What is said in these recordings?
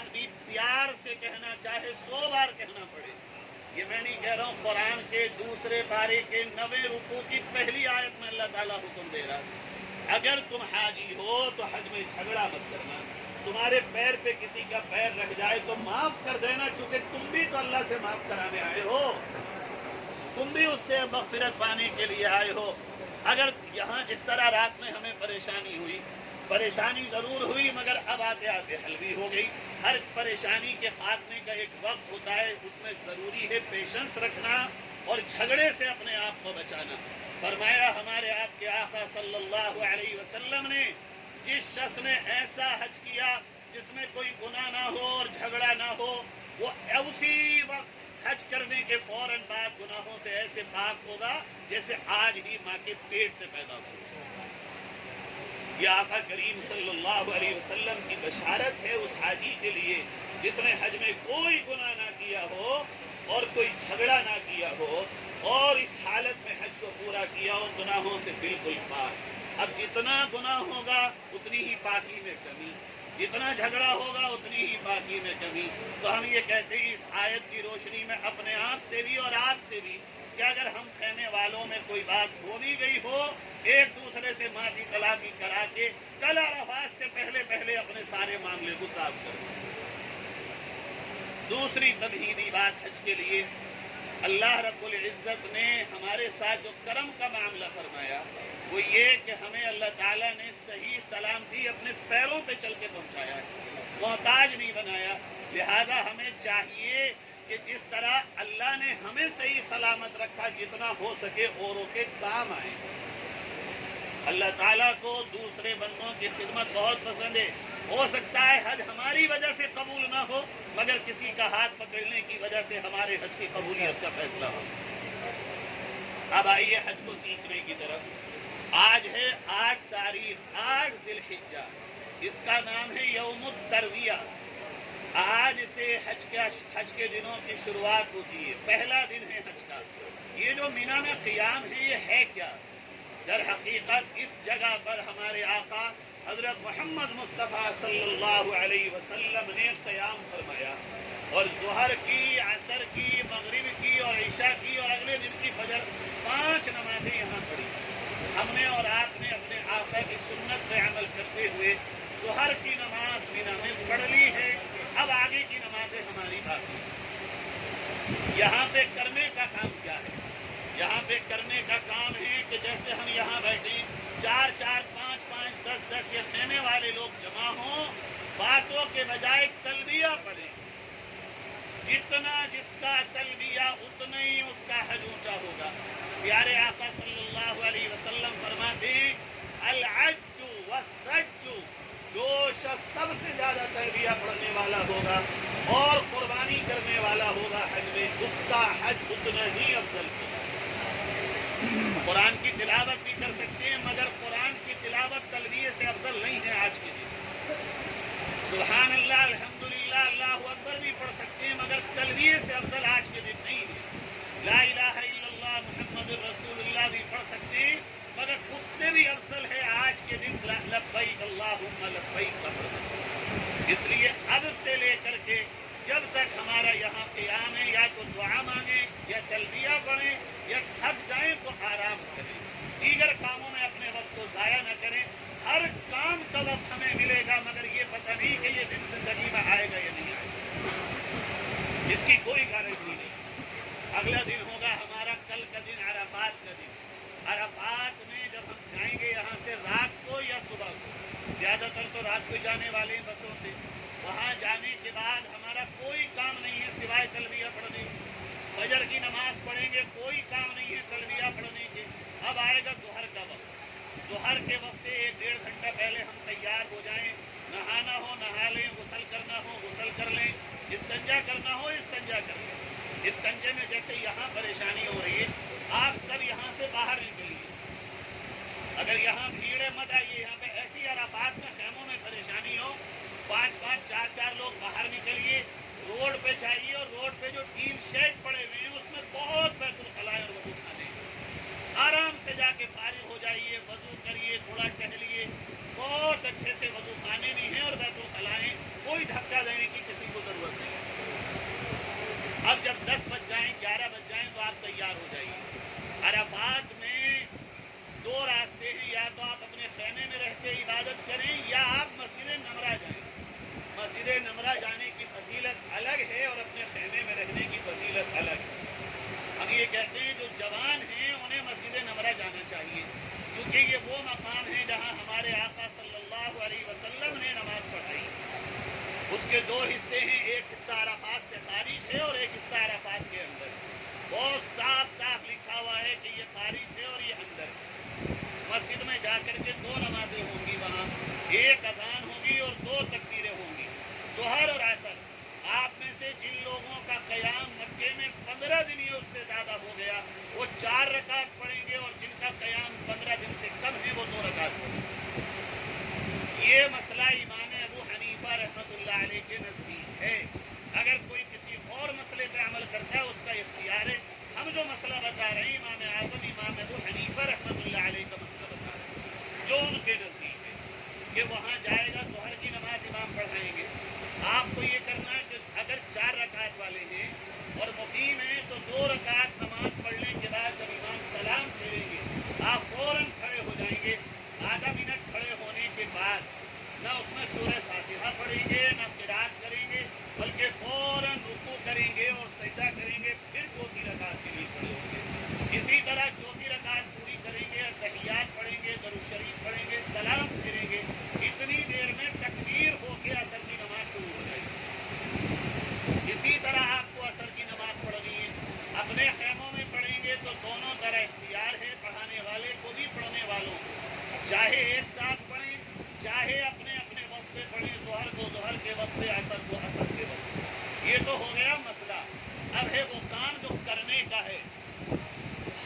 آدمی پیار سے کہنا چاہے 100 بار کہنا پڑے. یہ میں نہیں کہہ رہا ہوں، قرآن کے دوسرے پارے کے 90 رکوع کی پہلی آیت میں اللہ تعالیٰ حکم دے رہا ہے اگر تم حاجی ہو تو حج میں جھگڑا مت کرنا. تمہارے پیر پہ کسی کا پیر رہ جائے تو معاف کر دینا، چونکہ تم بھی تو اللہ سے معاف کرانے آئے ہو، تم بھی اس سے مغفرت پانے کے لیے آئے ہو. اگر یہاں جس طرح رات میں ہمیں پریشانی ہوئی، پریشانی ضرور ہوئی مگر اب آتے آتے حل بھی ہو گئی. ہر پریشانی کے خاتمے کا ایک وقت ہوتا ہے، اس میں ضروری ہے پیشنس رکھنا اور جھگڑے سے اپنے آپ کو بچانا. فرمایا ہمارے آپ کے آقا صلی اللہ علیہ وسلم نے، جس شخص نے ایسا حج کیا جس میں کوئی گناہ نہ ہو اور جھگڑا نہ ہو، وہ اسی وقت حج کرنے کے فوراً بعد گناہوں سے ایسے پاک ہوگا جیسے آج ہی ماں کے پیٹ سے پیدا ہوا. یہ آقا کریم صلی اللہ علیہ وسلم کی بشارت ہے اس حاجی کے لیے جس نے حج میں کوئی گناہ نہ کیا ہو اور کوئی جھگڑا نہ کیا ہو اور اس حالت میں حج کو پورا کیا ہو گناہوں سے بالکل پاک. اب جتنا گناہ ہوگا اتنی ہی پاکی میں کمی، جتنا جھگڑا ہوگا اتنی ہی پاکی میں کمی. تو ہم یہ کہتے ہیں اس آیت کی روشنی میں اپنے آپ سے بھی اور آپ سے بھی کہ اگر ہم خیمے والوں میں کوئی بات ہو بھی گئی ہو، ایک دوسرے سے معافی طلبی کرا کے کل عرفات سے پہلے اپنے سارے معاملے کو صاف کریں. دوسری تمہیدی بات حج کے لیے، اللہ رب العزت نے ہمارے ساتھ جو کرم کا معاملہ فرمایا وہ یہ کہ ہمیں اللہ تعالیٰ نے صحیح سلامتی اپنے پیروں پہ چل کے پہنچایا ہے، محتاج نہیں بنایا. لہذا ہمیں چاہیے کہ جس طرح اللہ نے ہمیں صحیح سلامت رکھا جتنا ہو سکے اوروں کے کام آئیں. اللہ تعالیٰ کو دوسرے بندوں کی خدمت بہت پسند ہے. ہو سکتا ہے حج ہماری وجہ سے قبول نہ ہو مگر کسی کا ہاتھ پکڑنے کی وجہ سے ہمارے حج کی قبولیت کا فیصلہ ہو. اب آئیے حج کو سیکھنے کی طرف. آج ہے 8 تاریخ 8 ذی الحجہ، اس کا نام ہے یوم الترویہ. آج سے حج کے دنوں کی شروعات ہوتی ہے، پہلا دن ہے حج کا. یہ جو مینا میں قیام ہے یہ ہے کیا؟ در حقیقت اس جگہ پر ہمارے آقا حضرت محمد مصطفیٰ صلی اللہ علیہ وسلم نے قیام فرمایا اور ظہر کی، عصر کی، مغرب کی اور عشاء کی اور اگلے دن کی فجر 5 نمازیں یہاں پڑھی. ہم نے اور آپ نے اپنے آقا کی سنت پہ عمل کرتے ہوئے ظہر کی نماز مینا میں پڑھ لی ہے. اب آگے کی نمازیں ہماری باقی. یہاں پہ کرنے کا کام کیا ہے؟ یہاں پہ کرنے کا کام ہے کہ جیسے ہم یہاں بیٹھے 4 4 5 5 10 10 یہ خیمے والے لوگ جمع ہوں، باتوں کے بجائے تلبیہ پڑھیں. جتنا جس کا تلبیہ اتنا ہی اس کا حج اونچا ہوگا. پیارے آقا صلی اللہ علیہ وسلم فرماتے ہیں الحج والحج، جو شخص سب سے زیادہ تلبیہ پڑھنے والا ہوگا اور قربانی کرنے والا ہوگا حج میں، اس کا حج اتنا ہی افضل ہوگا. قرآن کی تلاوت بھی کر سکتے ہیں مگر قرآن کی تلاوت تلبیہ سے افضل نہیں ہے. آج کے دن سبحان اللہ الحمدللہ اللہ اکبر بھی پڑھ سکتے ہیں مگر تلبیہ سے افضل آج کے دن نہیں ہے. لا الہ الا اللہ محمد رسول اللہ بھی پڑھ سکتے ہیں مگر اس سے بھی افضل ہے آج کے دن لبیک اللہم لبیک کا پڑھنا. اس لیے اب سے لے کر کے جب تک ہمارا یہاں قیام ہے یا تو دعا مانگیں یا تلبیہ پڑھیں یا تھک جائیں تو آرام کریں. دیگر کاموں میں اپنے وقت کو ضائع نہ کریں. ہر کام کا وقت ہمیں ملے گا مگر یہ پتہ نہیں کہ یہ دن زندگی میں آئے گا یا نہیں آئے گا، اس کی کوئی گارنٹی نہیں. اگلا دن ہوگا ہمارا کل کا دن عرفات کا دن. عرفات میں جب ہم جائیں گے یہاں سے رات کو یا صبح کو، زیادہ تر تو رات کو جانے والے ہیں بسوں سے، وہاں جانے کے بعد ہمارا کوئی کام نہیں ہے سوائے تلبیہ پڑھنے. فجر کی نماز پڑھیں گے، کوئی کام نہیں ہے تلبیہ پڑھنے کے. اب آئے گا ظہر کا وقت. ظہر کے وقت سے 1-1.5 گھنٹہ پہلے ہم تیار ہو جائیں. نہانا ہو نہا لیں، غسل کرنا ہو غسل کر لیں، استنجا کرنا ہو استنجا کر لیں. استنجے میں جیسے یہاں پریشانی ہو رہی ہے آپ سب یہاں سے باہر نکلیے. اگر یہاں بھیڑے مت آئیے. یہاں پہ ایسی عرفات میں خیموں میں پریشانی ہو 5-5 4-4 لوگ باہر نکلیے. روڈ پہ چاہیے اور روڈ پہ جو ٹین شیڈ پڑے ہوئے ہیں اس میں بہت بیت الخلاء اور وضو خانے ہیں. آرام سے جا کے فارغ ہو جائیے، وضو کریے، تھوڑا ٹہلیے. بہت اچھے سے وضو خانے بھی ہیں اور بیت الخلاء ہیں. کوئی دھکا دینے کی قسم مسجد نمرہ جانے کی فضیلت الگ ہے اور اپنے خیمے میں رہنے کی فضیلت الگ ہے. ہم یہ کہتے ہیں جو جوان ہیں انہیں مسجد نمرہ جانا چاہیے، چونکہ یہ وہ مقام ہے جہاں ہمارے آقا صلی اللہ علیہ وسلم نے نماز پڑھائی. اس کے دو حصے ہیں، ایک حصہ عرفات سے خارج ہے اور ایک حصہ عرفات کے اندر. بہت صاف صاف لکھا ہوا ہے کہ یہ خارج ہے اور یہ اندر ہے. مسجد میں جا کر کے دو نمازیں ہوں گی، وہاں ایک اذان ہوگی اور دو تکبیریں ہوں گی، ظہر اور عصر. آپ میں سے جن لوگوں کا قیام مکے میں 15 دن یا اس سے زیادہ ہو گیا وہ 4 رکعت پڑھیں گے، اور جن کا قیام 15 دن سے کم ہے وہ 2 رکعت پڑھیں گے. یہ مسئلہ امام ابو حنیفہ رحمۃ اللہ علیہ کے نزدیک ہے. اگر کوئی کسی اور مسئلے پہ عمل کرتا ہے اس کا اختیار ہے. ہم جو مسئلہ بتا رہے ہیں امام اعظم امام ابو حنیفہ رحمۃ اللہ علیہ کا مسئلہ بتا رہے ہیں جو ان کے نزدیک ہے کہ وہاں جائے گا، ظہر کی نماز امام پڑھائیں گے. آپ کو یہ کرنا ہے کہ اگر 4 رکعت والے ہیں اور مقیم ہیں تو 2 رکعت نماز پڑھنے کے بعد جب امام سلام پھیریں گے آپ فوراً کھڑے ہو جائیں گے. آدھا منٹ کھڑے ہونے کے بعد نہ اس میں سورہ فاتحہ پڑھیں گے نہ قرات کریں گے، بلکہ فوراً رکوع کریں گے اور سجدہ کریں گے، پھر چوتھی رکعت کے لیے کھڑے ہوں گے. اسی طرح چوتھی رکعت پوری کریں گے، تحیات پڑھیں گے، درود شریف پڑھیں گے، سلام پھیریں گے. اتنی دیر میں تکبیر ہو کے عصر کی نماز شروع ہو جائے گی. اسی طرح آپ کو عصر کی نماز پڑھنی ہے. اپنے خیموں میں پڑھیں گے تو دونوں طرح اختیار ہے، پڑھانے والے کو بھی پڑھنے والوں کو، چاہے ایک ساتھ پڑھیں چاہے اپنے اپنے وقت پہ پڑھیں، ظہر کو ظہر کے وقت پہ، عصر کو عصر کے وقت پہ. یہ تو ہو گیا مسئلہ. اب ہے وہ کام جو کرنے کا ہے.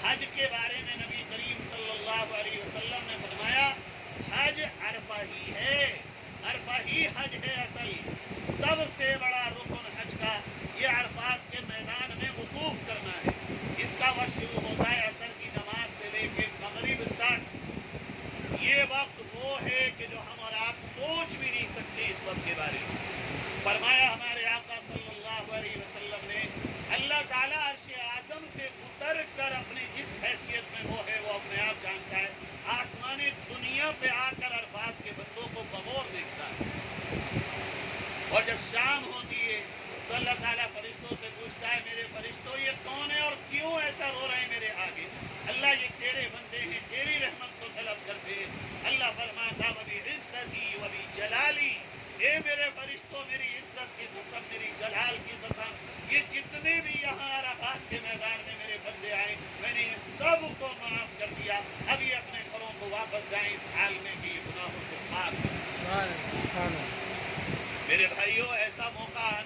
حج کے بارے میں نبی کریم صلی اللہ علیہ وسلم نے فرمایا حج عرفہ ہی ہے، عرفہ ہی حج ہے. اصل سب سے بڑا رکن حج کا یہ عرفات کے میدان میں وقوف کرنا ہے. اس کا وقت شروع ہوتا ہے عصر کی نماز سے لے کے مغرب تک. یہ وقت وہ ہے کہ جو ہم اور آپ سوچ بھی نہیں سکتے اس وقت کے بارے میں. فرمایا ہمارے آقا صلی اللہ علیہ وسلم نے اللہ تعالیٰ عرش اعظم سے اتر کر اپنی جس حیثیت میں وہ ہے وہ اپنے آپ جانتا ہے، آسمان دنیا پہ آ کر عرفات کے بندوں کو بغور دیکھتا ہے. اور جب شام ہوتی ہے تو اللہ تعالیٰ فرشتوں سے پوچھتا ہے میرے فرشتوں یہ کون ہے اور کیوں ایسا رو رہے ہیں میرے آگے؟ اللہ یہ تیرے بندے ہیں، تیری رحمت کو طلب کرتے ہیں. اللہ فرماتا وبی عزتی وبی جلالی، اے میرے فرشتوں میری عزت کی قسم، میری جلال کی قسم، یہ جتنے بھی یہاں عرفات کے میدان میں میرے بندے آئے میں نے ان سب کو معاف کر دیا. اب یہ اپنے گھروں کو واپس جائیں اس حال میں کہ یہ گناہوں کو معاف کریں. میرے بھائیوں ایسا موقع آنا